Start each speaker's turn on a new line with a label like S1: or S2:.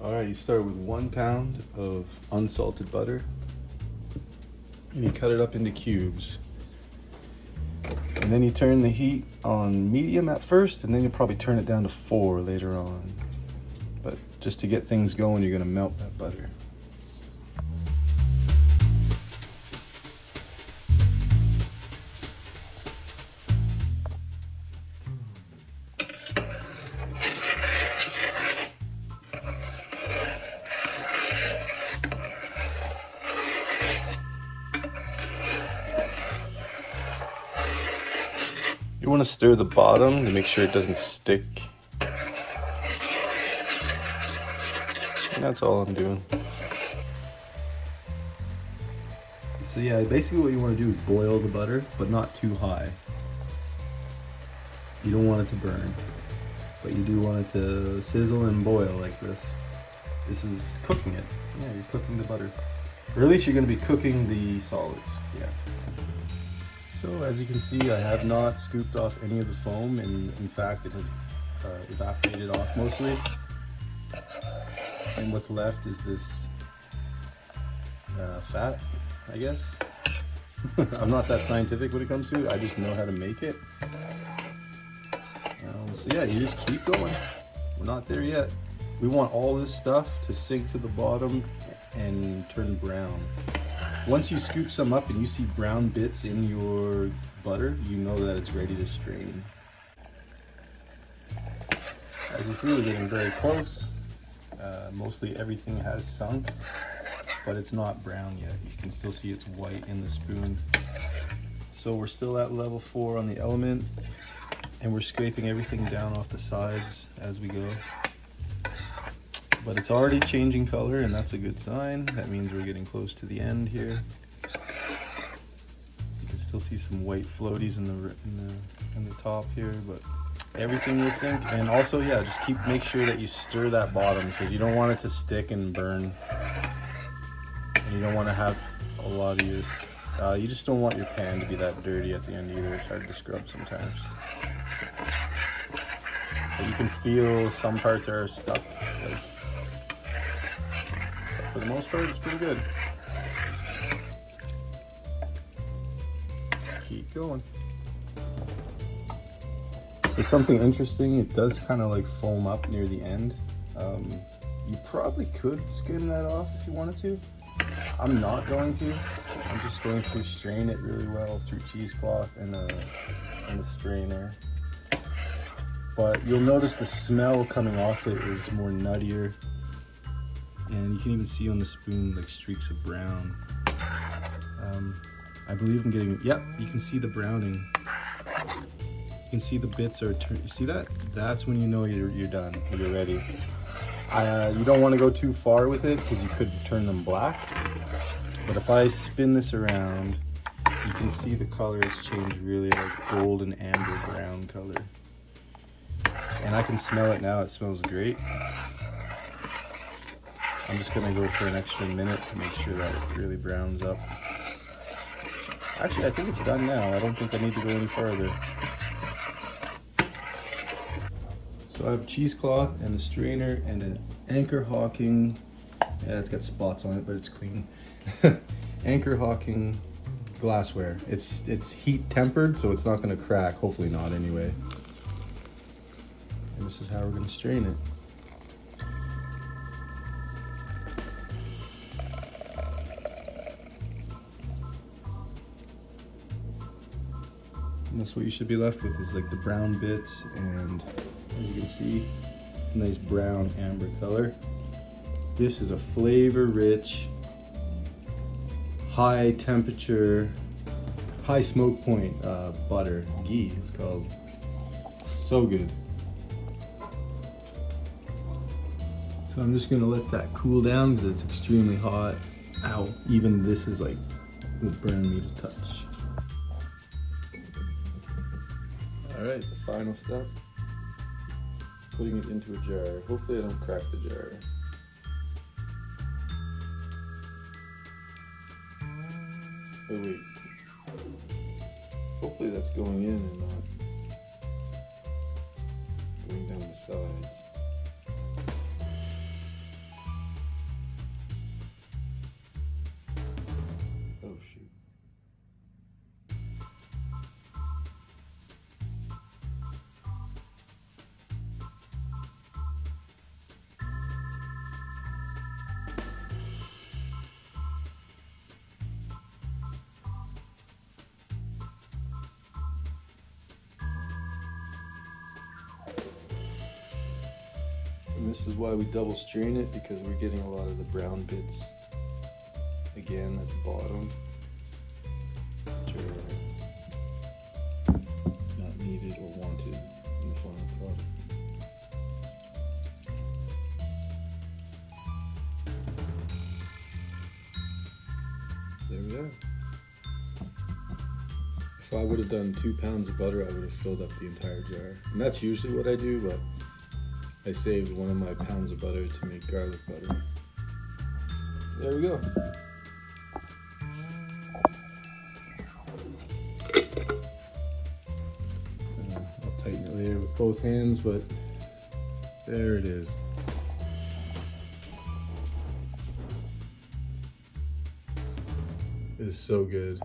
S1: All right, you start with 1 pound of unsalted butter and you cut it up into cubes. And then you turn the heat on medium at first, and then you'll probably turn it down to 4 later on. But just to get things going, you're gonna melt that butter. You want to stir the bottom to make sure it doesn't stick. And that's all I'm doing. So yeah, basically what you want to do is boil the butter, but not too high. You don't want it to burn, but you do want it to sizzle and boil like this. This is cooking it. Yeah, you're cooking the butter. Or at least you're going to be cooking the solids. Yeah. So as you can see, I have not scooped off any of the foam, and in fact it has evaporated off mostly. And what's left is this fat, I guess. I'm not that scientific when it comes to it, I just know how to make it. So yeah, you just keep going. We're not there yet. We want all this stuff to sink to the bottom and turn brown. Once you scoop some up and you see brown bits in your butter, you know that it's ready to strain. As you see, we're getting very close. Mostly everything has sunk, but it's not brown yet. You can still see it's white in the spoon. So we're still at level 4 on the element, and we're scraping everything down off the sides as we go. But it's already changing color, and that's a good sign. That means we're getting close to the end here. You can still see some white floaties in the top here, but everything will sink. And also, yeah, just make sure that you stir that bottom, because you don't want it to stick and burn. And you don't want to have a lot of your, you just don't want your pan to be that dirty at the end either. It's hard to scrub sometimes. But you can feel some parts are stuck. But for the most part, it's pretty good. Keep going. There's something interesting. It does kind of like foam up near the end. You probably could skim that off if you wanted to. I'm not going to. I'm just going to strain it really well through cheesecloth and a strainer. But you'll notice the smell coming off it is more nuttier. And you can even see on the spoon like streaks of brown. I believe I'm getting, yep, you can see the browning. You can see the bits are you see that? That's when you know you're done, you're ready. You don't want to go too far with it because you could turn them black. But if I spin this around, you can see the color has changed really like gold and amber brown color. And I can smell it now, it smells great. I'm just gonna go for an extra minute to make sure that it really browns up. Actually, I think it's done now. I don't think I need to go any further. So I have cheesecloth and a strainer and an Anchor Hawking. Yeah, it's got spots on it, but it's clean. Anchor Hawking glassware. It's heat tempered, so it's not gonna crack. Hopefully not, anyway. And this is how we're gonna strain it. And that's what you should be left with, is like the brown bits, and as you can see, nice brown amber color. This is a flavor rich, high temperature, high smoke point butter. Ghee it's called. So good. So I'm just gonna let that cool down because it's extremely hot. Ow, even this is like, will burn me to touch. All right, the final step, putting it into a jar. Hopefully I don't crack the jar. Oh wait, hopefully that's going in and not going down the sides. this is why we double strain it, because we're getting a lot of the brown bits again at the bottom, which are not needed or wanted in the final product. There we are. If I would have done 2 pounds of butter, I would have filled up the entire jar. And that's usually what I do, but I saved one of my pounds of butter to make garlic butter. There we go. I'll tighten it later with both hands, but there it is. It is so good.